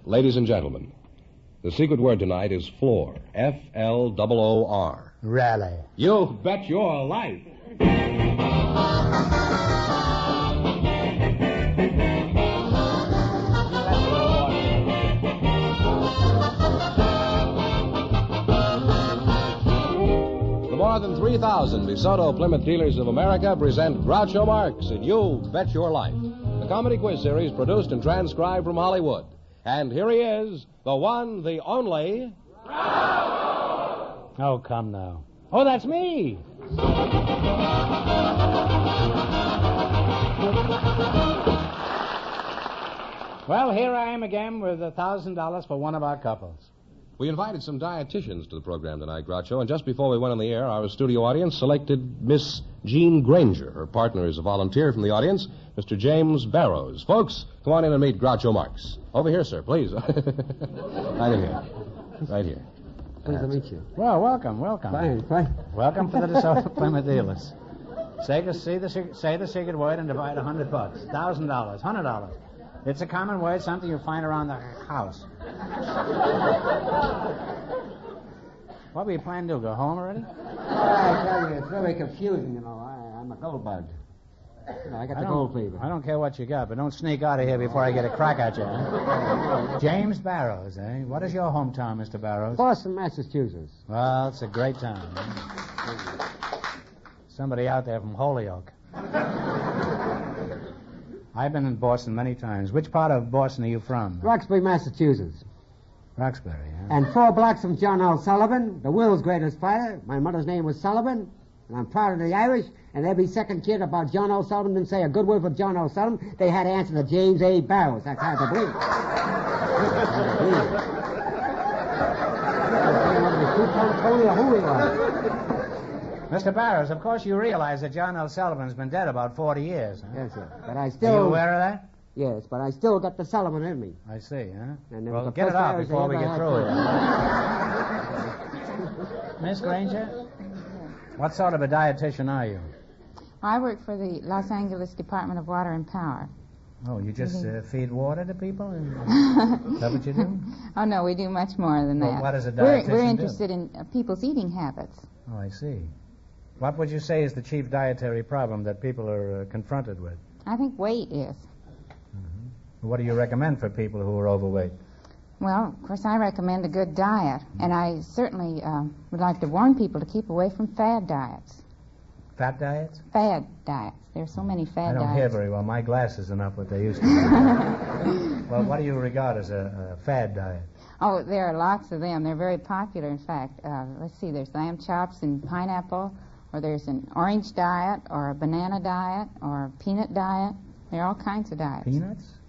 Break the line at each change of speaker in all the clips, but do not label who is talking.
Ladies and gentlemen, the secret word tonight is floor. F-L-O-O-R.
Rally.
You bet your life. More than 3,000 DeSoto Plymouth dealers of America present Groucho Marx in You Bet Your Life, the comedy quiz series produced and transcribed from Hollywood. And here he is, the one, the only...
Groucho! Oh, come now. Oh, that's me! Well, here I am again with $1,000 for one of our couples.
We invited some dietitians to the program tonight, Groucho, and just before we went on the air, our studio audience selected Miss Jean Granger. Her partner is a volunteer from the audience, Mr. James Barrows. Folks, come on in and meet Groucho Marx. Over here, sir, please. Right in here. Right here.
Pleased to meet you.
Well, welcome.
Fine.
Welcome to the DeSoto Plymouth dealers. Say the secret word and divide $100. $1,000. $100. It's a common word, something you find around the house. What were you planning to do? Go home already?
I tell you, it's very confusing, you know. I'm a gold bug. I got the gold fever.
I don't care what you got, but don't sneak out of here before I get a crack at you. Huh? James Barrows, eh? What is your hometown, Mr. Barrows?
Boston, Massachusetts.
Well, it's a great town. Somebody out there from Holyoke. I've been in Boston many times. Which part of Boston are you from?
Roxbury, Massachusetts.
Roxbury, huh?
And 4 blocks from John L. Sullivan, the world's greatest fighter. My mother's name was Sullivan, and I'm proud of the Irish. And every second kid about John L. Sullivan didn't say a good word for John L. Sullivan. They had to answer to James A. Barrows. That's hard to believe. Who he was.
Mr. Barrows, of course you realize that John L. Sullivan's been dead about 40 years, huh?
Yes, sir. But I still...
Are you aware of that?
Yes, but I still got the Sullivan in me.
I see, huh?
And
well, get it out before we get through here. Miss Granger, what sort of a dietitian are you?
I work for the Los Angeles Department of Water and Power.
Oh, you just feed water to people? Is that what you do?
Oh, no, we do much more than that.
What does a dietitian
We're interested in people's eating habits.
Oh, I see. What would you say is the chief dietary problem that people are confronted with?
I think weight is.
Mm-hmm. What do you recommend for people who are overweight?
Well, of course, I recommend a good diet, and I certainly would like to warn people to keep away from fad diets.
Fat diets?
Fad diets. There are so many fad diets.
I don't hear very well. My glasses are not what they used to be. Well, what do you regard as a fad diet?
Oh, there are lots of them. They're very popular, in fact. Let's see, there's lamb chops and pineapple, or there's an orange diet, or a banana diet, or a peanut diet. There are all kinds of diets.
Peanuts?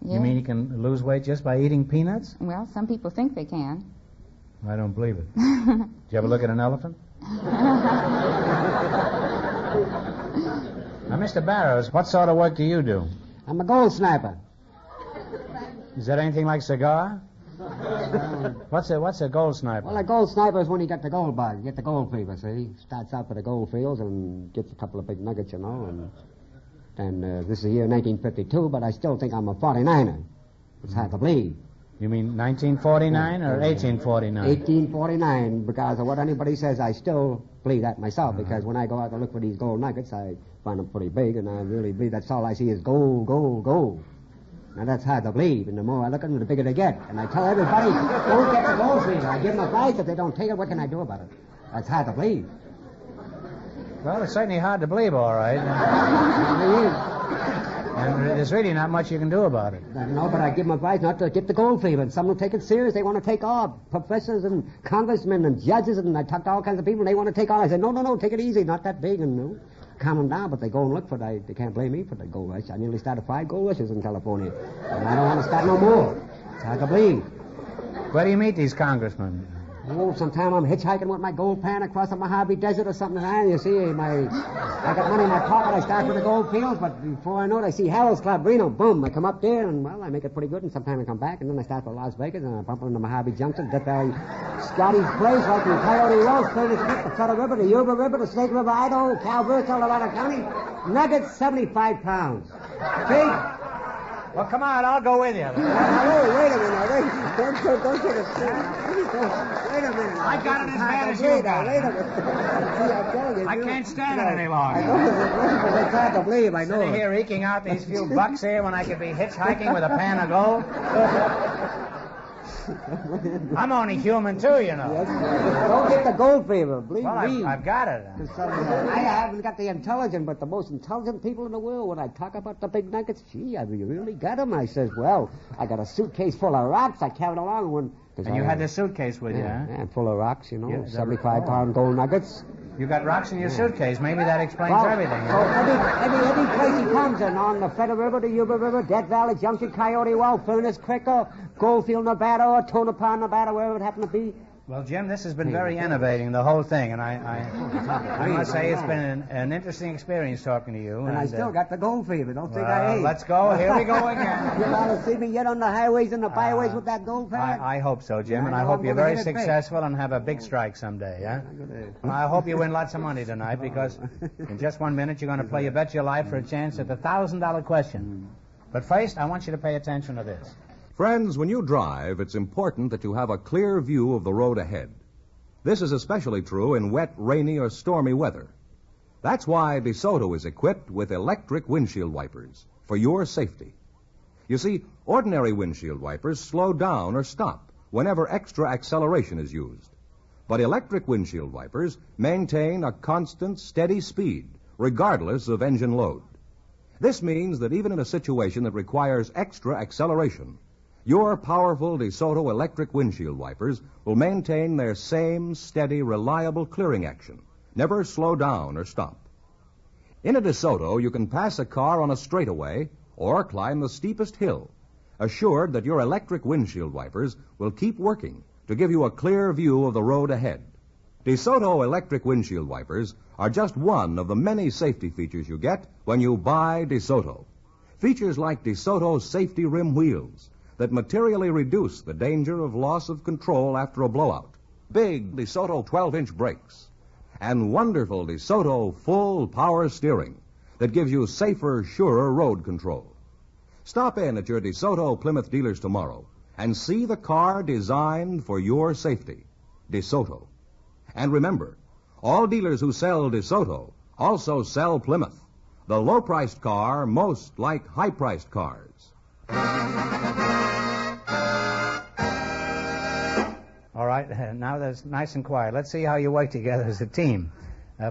Yeah.
You mean you can lose weight just by eating peanuts?
Well, some people think they can.
I don't believe it. Did you ever look at an elephant? Now, Mr. Barrows, what sort of work do you do?
I'm a gold sniper.
Is that anything like cigar? What's a gold sniper?
Well, a gold sniper is when you get the gold bug. You get the gold fever, see? Starts out with the gold fields and gets a couple of big nuggets, you know. And this is the year 1952, but I still think I'm a 49er. It's hard to believe.
You mean 1949 or 1849?
1849, because of what anybody says, I still believe that myself, because when I go out to look for these gold nuggets, I find them pretty big, and I really believe that's all I see is gold, gold, gold. Now, that's hard to believe, and the more I look at them, the bigger they get. And I tell everybody, don't get the gold fever. I give them advice. If they don't take it, what can I do about it? That's hard to believe.
Well, it's certainly hard to believe, all right. And there's really not much you can do about it.
No, but I give them advice not to get the gold fever. And some will take it serious. They want to take off. Professors and congressmen and judges, and I talk to all kinds of people, and they want to take off. I said, no, take it easy. Not that big, and calm them down, but they go and look for it. They can't blame me for the gold rush. I nearly started 5 gold rushes in California, and I don't want to start no more. It's hard to believe.
Where do you meet these congressmen?
Oh, sometime I'm hitchhiking with my gold pan across the Mojave Desert or something. And you see, I got money in my pocket. I start with the gold fields, but before I know it, I see Harold's Club, Reno. Boom, I come up there, and, well, I make it pretty good, and sometime I come back, and then I start for Las Vegas, and I bump into Mojave Junction, Death Valley, Scotty's Place, right from Coyote Road, Curtis Creek, the Federal River, the Yuba River, the Snake River, Idaho, Calvert, Colorado County. Nuggets, 75 pounds. See?
Well, come on, I'll go with you.
Wait a minute. Don't get upset. Wait a minute.
I got it as bad as you got it.
Wait a minute. See, I told you.
I can't stand it any longer.
I know it's hard to believe. I know.
Sitting here eking out these few bucks here when I could be hitchhiking with a pan of gold. I'm only human, too, you know.
Yes. Don't get the gold fever. Believe
Well,
me.
I've got it.
I haven't got the intelligence, but the most intelligent people in the world, when I talk about the big nuggets, gee, I really got them. I says, well, I got a suitcase full of rocks I carried along when...
And you had this suitcase with you, huh?
Yeah, full of rocks, you know,
Yeah,
75-pound gold nuggets.
You got rocks in your suitcase. Maybe that explains everything.
Every place he comes in, on the Feather River, the Yuba River, Death Valley, Junction, Coyote Well, Furnace Creek, or Goldfield, Nevada, or Tonopah, Nevada, wherever it happened to be.
Well, Jim, this has been very innovating, the whole thing, and I must say it's been an interesting experience talking to you.
And I still got the gold fever. Don't think I ain't.
Let's go. Here we go again.
You want to see me yet on the highways and the byways with that gold fever?
I hope so, Jim, and I hope you're very successful and have a big strike someday, yeah? I hope you win lots of money tonight, because in just 1 minute you're going to play You Bet Your Life for a chance at the $1,000 question. But first, I want you to pay attention to this.
Friends, when you drive, it's important that you have a clear view of the road ahead. This is especially true in wet, rainy, or stormy weather. That's why DeSoto is equipped with electric windshield wipers for your safety. You see, ordinary windshield wipers slow down or stop whenever extra acceleration is used. But electric windshield wipers maintain a constant, steady speed, regardless of engine load. This means that even in a situation that requires extra acceleration, your powerful DeSoto electric windshield wipers will maintain their same steady, reliable clearing action, never slow down or stop. In a DeSoto, you can pass a car on a straightaway or climb the steepest hill, assured that your electric windshield wipers will keep working to give you a clear view of the road ahead. DeSoto electric windshield wipers are just one of the many safety features you get when you buy DeSoto. Features like DeSoto safety rim wheels that materially reduce the danger of loss of control after a blowout, big DeSoto 12-inch brakes, and wonderful DeSoto full power steering that gives you safer, surer road control. Stop in at your DeSoto Plymouth dealers tomorrow and see the car designed for your safety, DeSoto. And remember, all dealers who sell DeSoto also sell Plymouth, the low-priced car most like high-priced cars.
All right, now that's nice and quiet. Let's see how you work together as a team.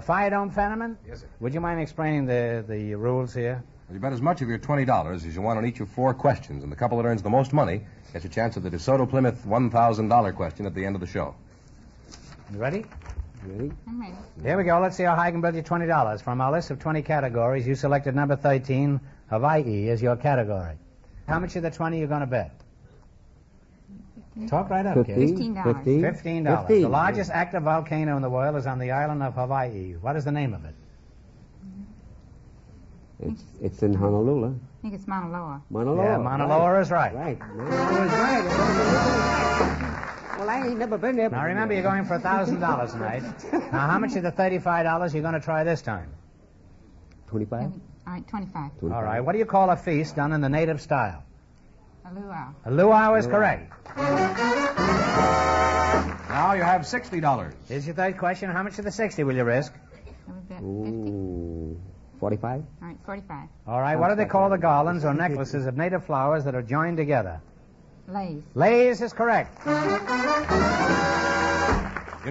Fire Dome Fenneman?
Yes, sir.
Would you mind explaining the rules here?
You bet as much of your $20 as you want on each of 4 questions, and the couple that earns the most money gets a chance at the DeSoto Plymouth $1,000 question at the end of the show.
You ready?
Ready?
I'm ready.
Here we go. Let's see how high I can build you $20. From our list of 20 categories, you selected number 13, Hawaii, as your category. How much of the 20 are you going to bet? Talk right up, kid.
$15.
$15. The largest active volcano in the world is on the island of Hawaii. What is the name of it?
It's in Honolulu.
I think it's Mauna Loa.
Mauna Loa.
Yeah, Mauna Loa is right.
Right. Mauna Loa is right. Well, I ain't never been there.
Now, remember, you're going for $1,000 tonight. Now, how much of the $35 you're going to try this time?
25?
All right, 25.
All right. What do you call a feast done in the native style?
A luau.
A luau is correct.
Now you have $60.
Here's your third question. How much of the 60 will you risk?
I would bet 50.
Ooh, 45?
All right, 45.
All right. What do they call the garlands or necklaces of native flowers that are joined together?
Lays.
Lays is correct.
You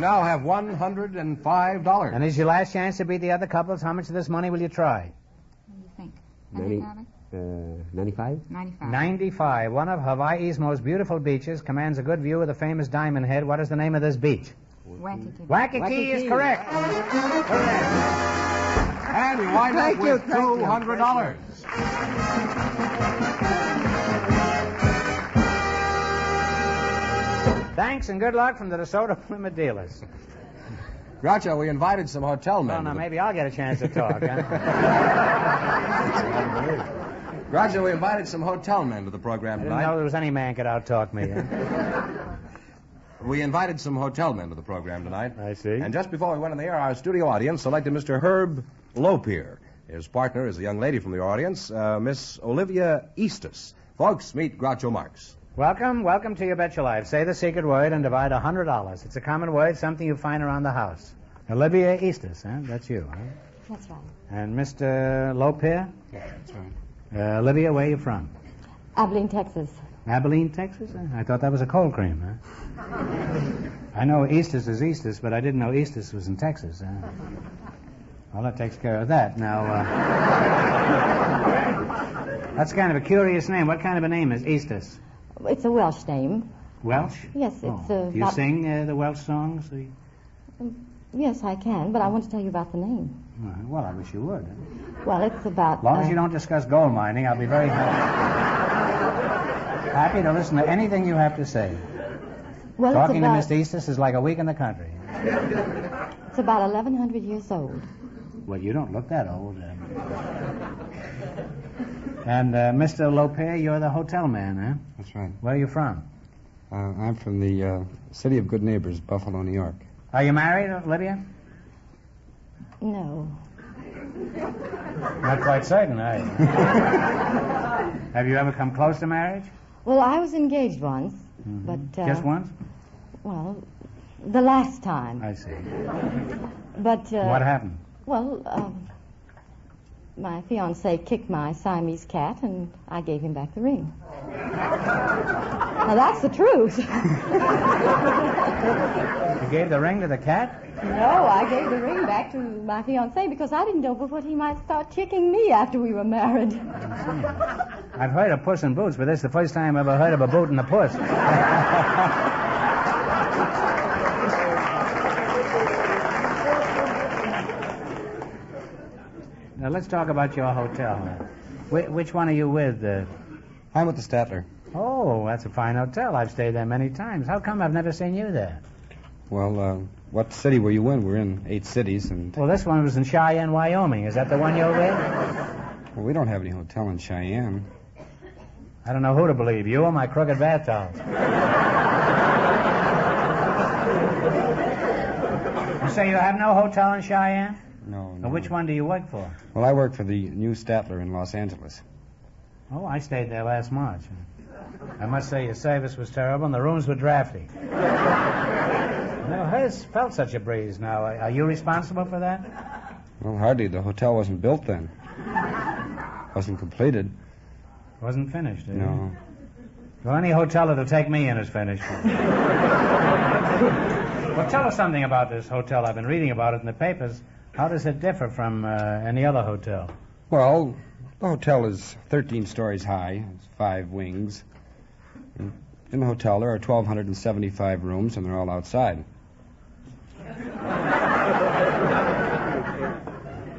now have $105.
And as your last chance to beat the other couples, how much of this money will you try?
What do you think?
95?
95.
95. One of Hawaii's most beautiful beaches commands a good view of the famous Diamond Head. What is the name of this beach?
Waikiki.
Waikiki is correct.
And you wind up with $200.
Thanks and good luck from the DeSoto Plymouth dealers.
Groucho, we invited some hotel men.
Well, now maybe I'll get a chance to talk, huh?
Groucho, we invited some hotel men to the program
I didn't
tonight.
know there was any man could out-talk me. Huh?
We invited some hotel men to the program tonight.
I see.
And just before we went on the air, our studio audience selected Mr. Herb Lopier. His partner is a young lady from the audience, Miss Olivia Eastus. Folks, meet Groucho Marx.
Welcome to You Bet Your Life. Say the secret word and divide $100. It's a common word, something you find around the house. Olivia Eastus, huh? That's you, huh?
That's right.
And Mr. Lopez?
Yeah, that's right.
Olivia, where are you from?
Abilene, Texas.
Abilene, Texas? I thought that was a cold cream, huh? I know Eastus is Eastus, but I didn't know Eastus was in Texas. Well, that takes care of that. Now, that's kind of a curious name. What kind of a name is Eastus?
It's a Welsh name.
Welsh?
Yes, it's
Do you sing the Welsh songs?
Yes, I can, but I want to tell you about the name.
Well, I wish you would.
Well, it's about...
As long as you don't discuss gold mining, I'll be very happy to listen to anything you have to say.
Well,
Talking to Mr. Eastus is like a week in the country.
It's about 1,100 years old.
Well, you don't look that old. And Mr. Lopez, you're the hotel man, huh?
That's right.
Where are you from?
I'm from the city of good neighbors, Buffalo, New York.
Are you married, Lydia?
No.
Not quite certain, are you? Have you ever come close to marriage?
Well, I was engaged once, but...
Just once?
Well, the last time.
I see.
But...
What happened?
Well, my fiancé kicked my Siamese cat, and I gave him back the ring. Now, that's the truth.
You gave the ring to the cat?
No, I gave the ring back to my fiancé because I didn't know but what he might start kicking me after we were married.
I've heard of Puss in Boots, but this is the first time I've ever heard of a boot and a puss. Now, let's talk about your hotel. Which one are you with?
I'm with the Statler.
Oh, that's a fine hotel. I've stayed there many times. How come I've never seen you there?
Well, what city were you in? We're in 8 cities, and...
Well, this one was in Cheyenne, Wyoming. Is that the one you're with?
Well, we don't have any hotel in Cheyenne.
I don't know who to believe, you or my crooked bath towels. You say you have no hotel in Cheyenne?
No.
Well, which one do you work for?
Well, I work for the new Statler in Los Angeles.
Oh, I stayed there last March. I must say your service was terrible and the rooms were drafty. Now, who's felt such a breeze now? Are you responsible for that?
Well, hardly. The hotel wasn't built then. Wasn't completed.
Wasn't finished, eh?
No.
Well, any hotel that'll take me in is finished. Well, tell us something about this hotel. I've been reading about it in the papers. How does it differ from any other hotel?
Well, the hotel is 13 stories high. It's 5 wings. In the hotel, there are 1,275 rooms, and they're all outside.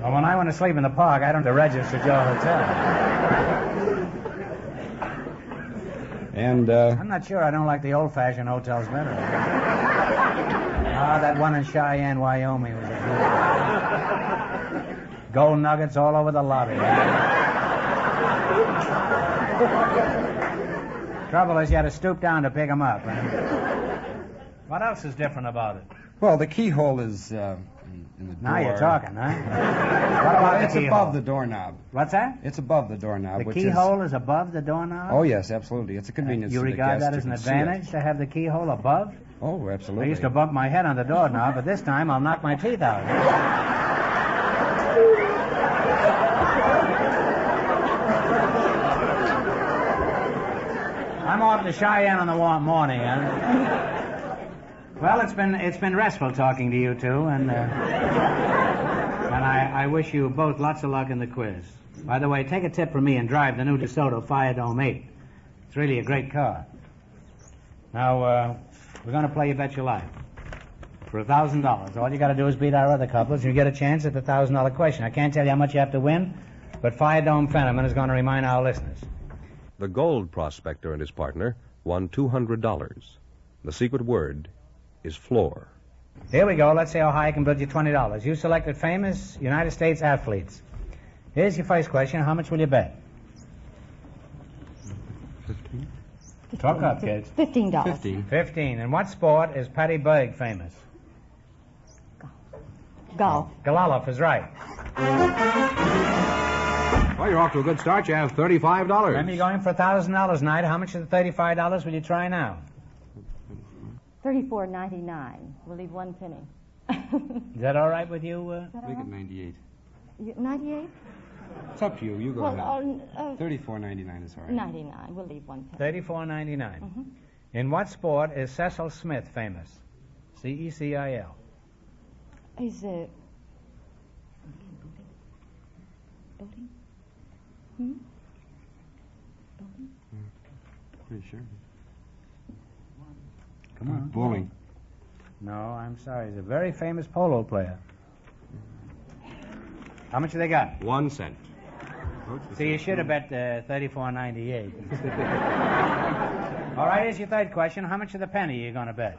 Well, when I want to sleep in the park, I don't have to register at your hotel.
And,
I'm not sure. I don't like the old-fashioned hotels better. That one in Cheyenne, Wyoming was a good. Gold nuggets all over the lobby. Trouble is, you had to stoop down to pick them up. What else is different about it?
well, the keyhole is in the door.
Now you're talking, huh? What about
It's
the keyhole?
above the doorknob.
What's that?
It's above the doorknob.
The keyhole is above the doorknob?
Oh, yes, absolutely. It's a convenience
You
to the
regard
guest
that as
who
an
can see it.
advantage to have the keyhole above?
Oh, absolutely.
I used to bump my head on the doorknob, but this time I'll knock my teeth out. I'm off to Cheyenne in the warm morning, huh? Well, it's been restful talking to you two, and I wish you both lots of luck in the quiz. By the way, take a tip from me and drive the new DeSoto Fire Dome 8. It's really a great car. Now, we're going to play You Bet Your Life for $1,000. All you got to do is beat our other couples, and you get a chance at the $1,000 question. I can't tell you how much you have to win, but Fire Dome Fenneman is going to remind our listeners.
The gold prospector and his partner won $200. The secret word is floor.
Here we go. Let's see how high I can build you $20. You selected famous United States athletes. Here's your first question. How much will you bet?
15.
Talk up, kids.
$15.
50.
15. In what sport is Patty Berg famous?
Golf.
Galalov is right.
Well, you're off to a good start. You have $35.
Remember, you're going for $1,000 tonight. How much of the $35 will you try now?
$34.99. We'll leave 1 penny.
Is that all right with you?
Make it 98.
98?
It's up to you. You go ahead.
Well,
$34.99 is all right.
99. We'll leave 1 penny.
$34.99.
Mm-hmm.
In what sport is Cecil Smith famous? C-E-C-I-L.
Is it... Boating? Hmm? Boating?
Pretty sure.
Come on.
Bowling.
No, I'm sorry. He's a very famous polo player. How much have they got?
1 cent.
See, you should have bet $34.98. All right, here's your third question. How much of the penny are you going to bet?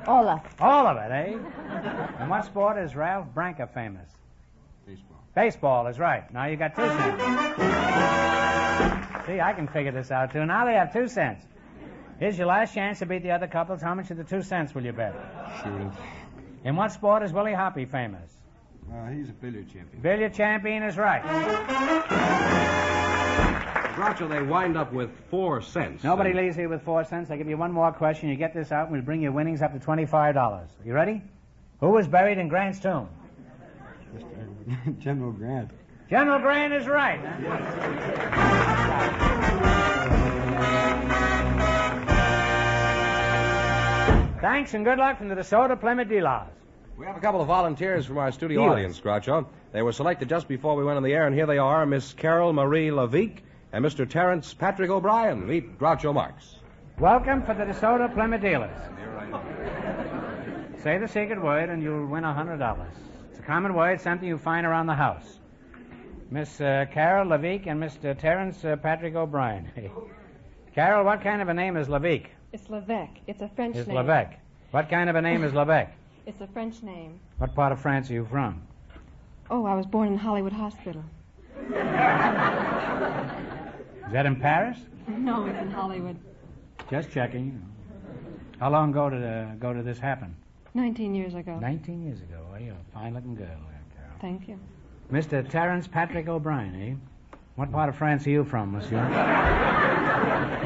All of it.
All of it, eh? In what sport is Ralph Branca famous?
Baseball.
Baseball is right. Now you got 2 cents. See, I can figure this out, too. Now they have 2 cents. Here's your last chance to beat the other couples. How much of the 2 cents will you bet?
Sure.
In what sport is Willie Hoppy famous?
He's a billiard champion.
Billiard champion is right.
Groucho, they wind up with 4 cents.
Nobody leaves here with 4 cents. I give you one more question. You get this out, and we'll bring your winnings up to $25. You ready? Who was buried in Grant's tomb?
General Grant.
General Grant is right. Thanks and good luck from the DeSoto Plymouth Dealers.
We have a couple of volunteers from our studio audience, Groucho. They were selected just before we went on the air, and here they are, Miss Carol Marie Lavique and Mr. Terrence Patrick O'Brien. Meet Groucho Marx.
Welcome for the DeSoto Plymouth Dealers. Say the secret word and you'll win $100. It's a common word, something you find around the house. Miss Carol Lavique and Mr. Terrence Patrick O'Brien. Carol, what kind of a name is Lavique?
It's Levesque. It's a French
It's
name.
Levesque. What kind of a name is Levesque?
It's a French name.
What part of France are you from?
Oh, I was born in Hollywood Hospital.
Is that in Paris?
No, it's in Hollywood.
Just checking. How long ago did this happen?
19 years ago.
19 years ago. Well, you're a fine-looking girl there, Carol.
Thank you.
Mr. Terrence Patrick O'Brien, eh? What part of France are you from, monsieur?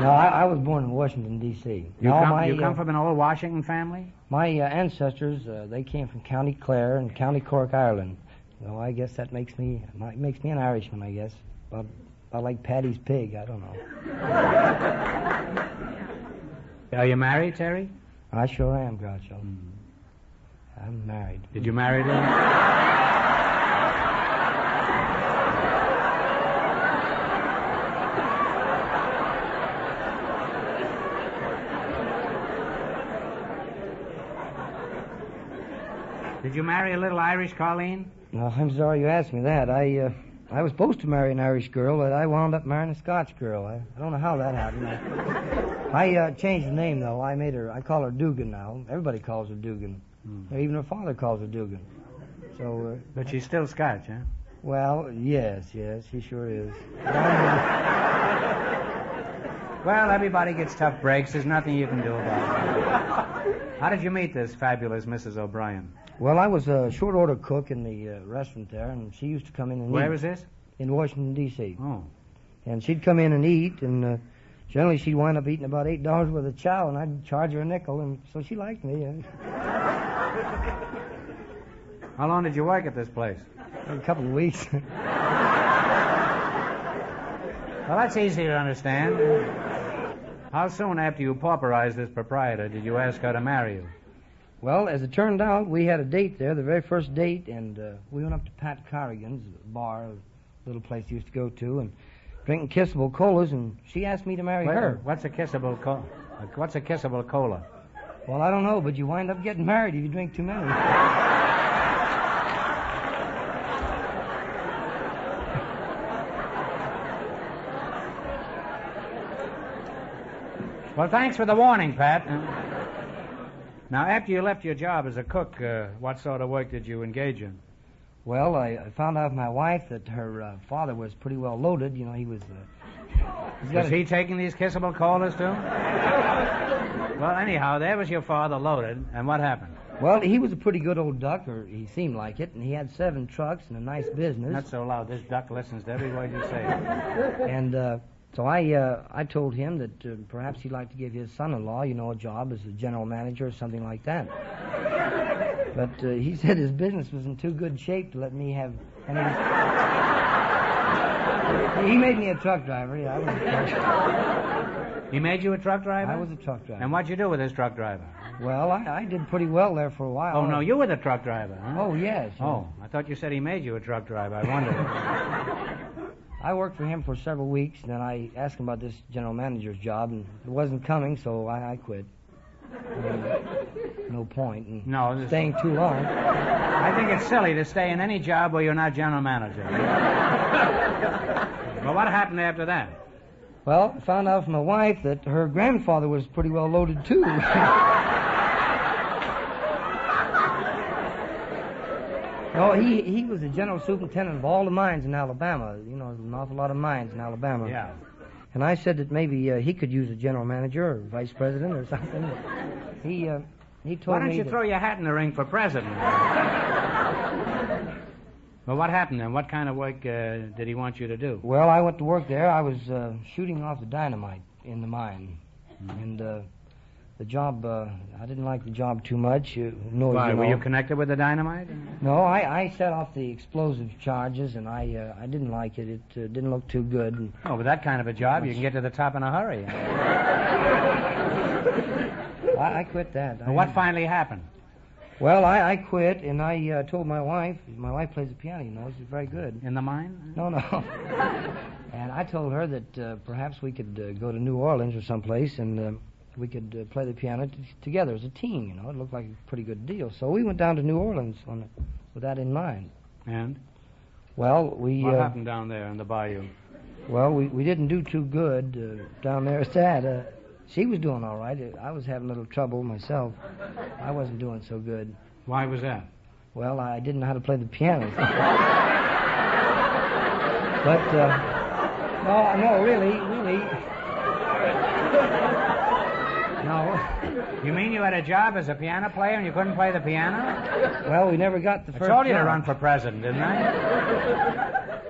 No, I was born in Washington, D.C.
You come from an old Washington family?
My ancestors, they came from County Clare and County Cork, Ireland. So I guess that makes me an Irishman, I guess. About like Paddy's pig, I don't know.
Are you married, Terry?
I sure am, Groucho. I'm married.
Did you marry them? Did you marry a little Irish Colleen?
No, I'm sorry you asked me that. I was supposed to marry an Irish girl, but I wound up marrying a Scotch girl. I don't know how that happened. I changed the name, though. I call her Dugan now. Everybody calls her Dugan. Even her father calls her Dugan. So,
but she's still Scotch, huh?
Well, yes, she sure is.
Well, everybody gets tough breaks. There's nothing you can do about it. How did you meet this fabulous Mrs. O'Brien?
Well, I was a short order cook in the restaurant there, and she used to come in and eat.
Where was this?
In Washington, D.C.
Oh.
And she'd come in and eat, and generally she'd wind up eating about $8 worth of chow, and I'd charge her a nickel, and so she liked me.
How long did you work at this place?
A couple of weeks.
Well, that's easy to understand. How soon after you pauperized this proprietor did you ask her to marry you?
Well, as it turned out, we had a date there, the very first date, and we went up to Pat Corrigan's bar, a little place he used to go to, and drinking kissable colas, and she asked me to marry her.
What's a kissable cola? What's a kissable cola?
Well, I don't know, but you wind up getting married if you drink too many.
Well, thanks for the warning, Pat. Now, after you left your job as a cook, what sort of work did you engage in?
Well, I found out from my wife that her father was pretty well loaded. You know, he was...
Was he taking these kissable colas, too? Well, anyhow, there was your father loaded, and what happened?
Well, he was a pretty good old duck, or he seemed like it, and he had 7 trucks and a nice business.
Not so loud. This duck listens to every word you say.
And so I told him that perhaps he'd like to give his son-in-law, a job as a general manager or something like that. But he said his business was in too good shape to let me have any... He made me a truck driver. Yeah, I was a truck driver.
He made you a truck driver?
I was a truck driver.
And what'd you do with this truck driver?
Well, I did pretty well there for a while.
Oh, no, you were the truck driver, huh?
Oh, yes.
Oh, I thought you said he made you a truck driver. I wondered.
I worked for him for several weeks, and then I asked him about this general manager's job, and it wasn't coming, so I quit. No point in staying too long.
I think it's silly to stay in any job where you're not general manager. Well, what happened after that?
Well, I found out from my wife that her grandfather was pretty well loaded, too. No, he was the general superintendent of all the mines in Alabama. There's an awful lot of mines in Alabama.
Yeah.
And I said that maybe he could use a general manager or vice president or something. He told me...
Why don't you throw your hat in the ring for president? Well, what happened then? What kind of work did he want you to do?
Well, I went to work there. I was shooting off the dynamite in the mine. And the job, I didn't like the job too much.
Why, were you connected with the dynamite?
No, I set off the explosive charges, and I didn't like it. It didn't look too good. And
oh, with that kind of a job, you can get to the top in a hurry.
I quit that.
Well, what finally happened?
Well, I quit, and I told my wife. My wife plays the piano, She's very good.
In the mine?
No. And I told her that perhaps we could go to New Orleans or someplace, and we could play the piano together as a team, It looked like a pretty good deal. So we went down to New Orleans with that in mind.
And?
Well, we...
What happened down there in the bayou?
Well, we didn't do too good down there at that. She was doing all right. I was having a little trouble myself. I wasn't doing so good.
Why was that?
Well, I didn't know how to play the piano. But, no, really. No.
You mean you had a job as a piano player and you couldn't play the piano?
Well, we never got the first
I told you
job.
to run for president, didn't I?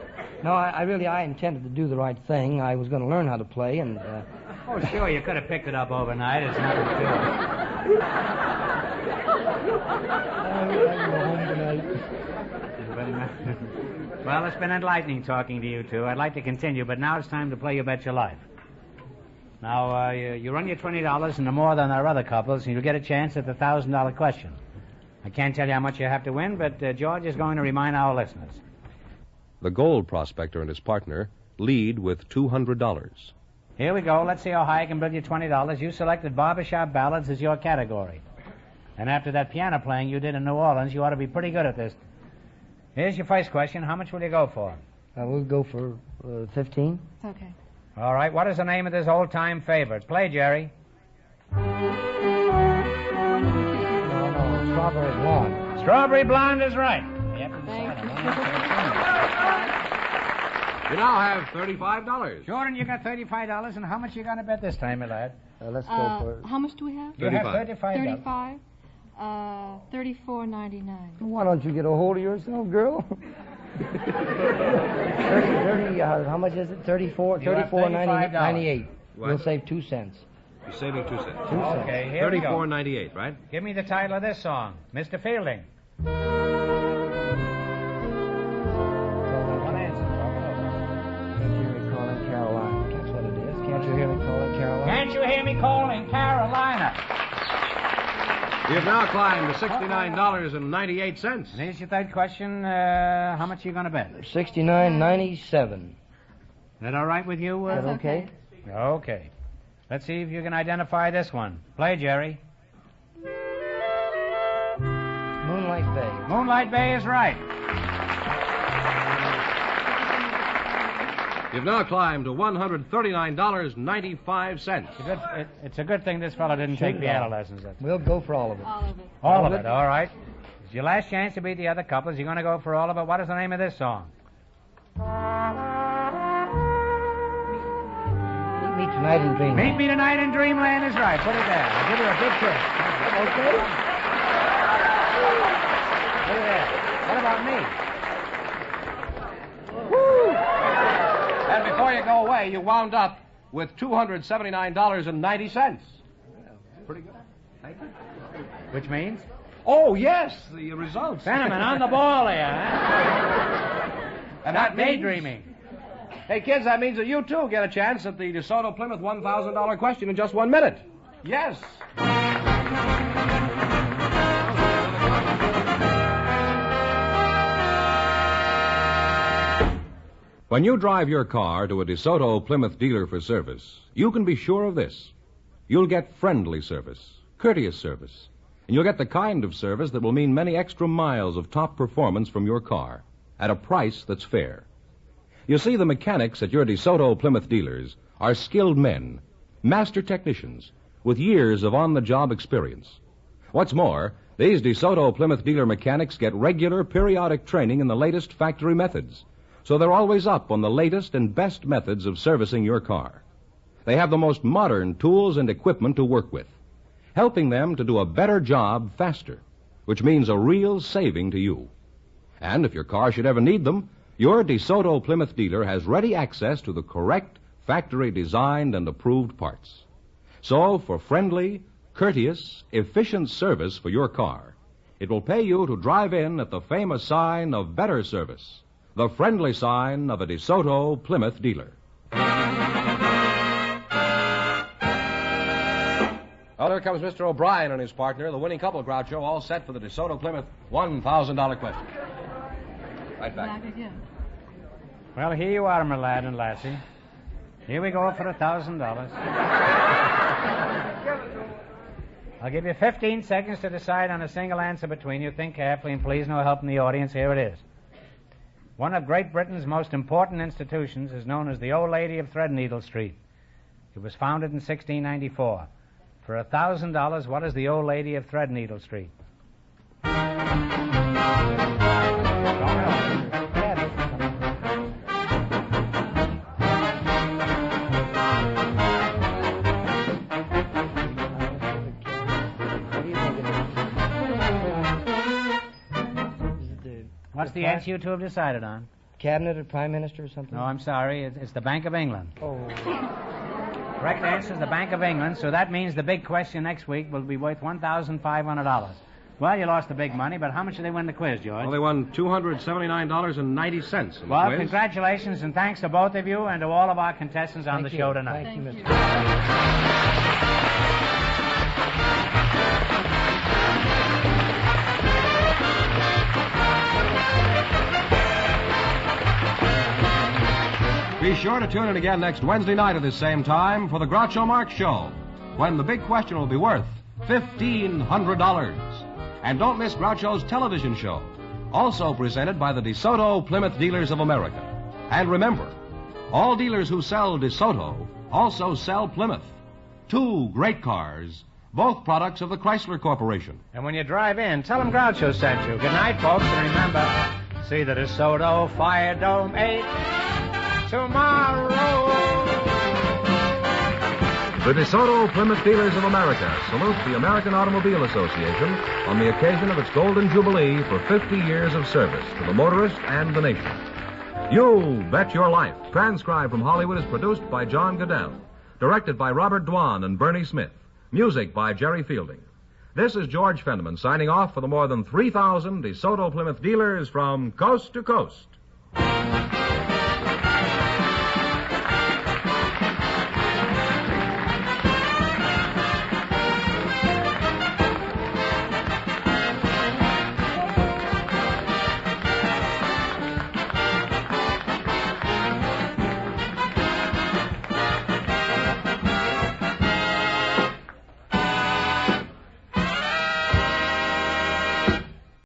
No, I intended to do the right thing. I was going to learn how to play, and...
Oh, sure, you could have picked it up overnight. It's nothing to it. Well, it's been enlightening talking to you two. I'd like to continue, but now it's time to play You Bet Your Life. Now, you run your $20 into more than our other couples, and you'll get a chance at the $1,000 question. I can't tell you how much you have to win, but George is going to remind our listeners.
The gold prospector and his partner lead with $200.
Here we go. Let's see how high I can build you $20. You selected barbershop ballads as your category. And after that piano playing you did in New Orleans, you ought to be pretty good at this. Here's your first question. How much will you go for?
We'll go for 15.
Okay.
All right. What is the name of this old-time favorite? Play, Jerry.
No, Strawberry Blonde.
Strawberry Blonde is right.
You now have $35.
Jordan, you got $35, and how much you gonna bet this time, my lad?
Let's go for it.
How much do we have?
You have $35.
35. $34.99.
Why don't you get a hold of yourself, girl? 30, how much is it? $34.98. We'll save 2 cents.
You're saving 2 cents.
Okay, here we go.
$34.98, right?
Give me the title of this song. Mr. Fielding.
Can't you hear me calling Carolina?
Can't you hear me calling Carolina?
You've now climbed to $69.98.
And here's your third question. How much are you going to bet?
$69.97.
Is that all right with you?
Is that okay?
Okay. Let's see if you can identify this one. Play, Jerry.
Moonlight Bay.
Moonlight Bay is right.
You've now climbed to $139.95.
It's a good thing this fellow didn't take piano lessons.
We'll go for all of it.
All of it, all right. It's your last chance to beat the other couples. You're going to go for all of it. What is the name of this song?
Meet me tonight in Dreamland.
Meet Me Tonight in Dreamland is right. Put it there. I'll give you a big kiss.
Okay.
Look at that. What about me? Woo!
And before you go away, you wound up with $279.90. Pretty good. Thank you.
Which means?
Oh, yes, the results.
Fenneman on the ball here, huh?
And that means...
daydreaming.
Hey, kids, that means that you, too, get a chance at the DeSoto Plymouth $1,000 question in just 1 minute. Yes. When you drive your car to a DeSoto Plymouth dealer for service, you can be sure of this. You'll get friendly service, courteous service, and you'll get the kind of service that will mean many extra miles of top performance from your car at a price that's fair. You see, the mechanics at your DeSoto Plymouth dealers are skilled men, master technicians, with years of on-the-job experience. What's more, these DeSoto Plymouth dealer mechanics get regular, periodic training in the latest factory methods, so they're always up on the latest and best methods of servicing your car. They have the most modern tools and equipment to work with, helping them to do a better job faster, which means a real saving to you. And if your car should ever need them, your DeSoto Plymouth dealer has ready access to the correct factory-designed and approved parts. So, for friendly, courteous, efficient service for your car, it will pay you to drive in at the famous sign of better service, the friendly sign of a DeSoto Plymouth dealer. Well, here comes Mr. O'Brien and his partner, the winning couple, Groucho, all set for the DeSoto Plymouth $1,000 question. Right back.
Well, here you are, my lad and lassie. Here we go for $1,000. I'll give you 15 seconds to decide on a single answer between you. Think carefully, and please no help from the audience. Here it is. One of Great Britain's most important institutions is known as the Old Lady of Threadneedle Street. It was founded in 1694. For $1,000, what is the Old Lady of Threadneedle Street? What's the answer you two have decided on?
Cabinet or Prime Minister or something?
No, I'm sorry. It's the Bank of England.
Oh.
Correct answer is the Bank of England, so that means the big question next week will be worth $1,500. Well, you lost the big money, but how much did they win the quiz, George?
Well, they won $279.90 in the
Well,
quiz.
congratulations, and thanks to both of you and to all of our contestants on the show tonight.
Thank you, Mr.
Be sure to tune in again next Wednesday night at this same time for the Groucho Marx Show, when the big question will be worth $1,500. And don't miss Groucho's television show, also presented by the DeSoto Plymouth Dealers of America. And remember, all dealers who sell DeSoto also sell Plymouth. Two great cars, both products of the Chrysler Corporation.
And when you drive in, tell them Groucho sent you. Good night, folks, and remember, see the DeSoto Fire Dome 8 tomorrow.
The DeSoto Plymouth Dealers of America salute the American Automobile Association on the occasion of its Golden Jubilee for 50 years of service to the motorist and the nation. You Bet Your Life, transcribed from Hollywood, is produced by John Goodell, directed by Robert Dwan and Bernie Smith, music by Jerry Fielding. This is George Fenneman signing off for the more than 3,000 DeSoto Plymouth dealers from coast to coast.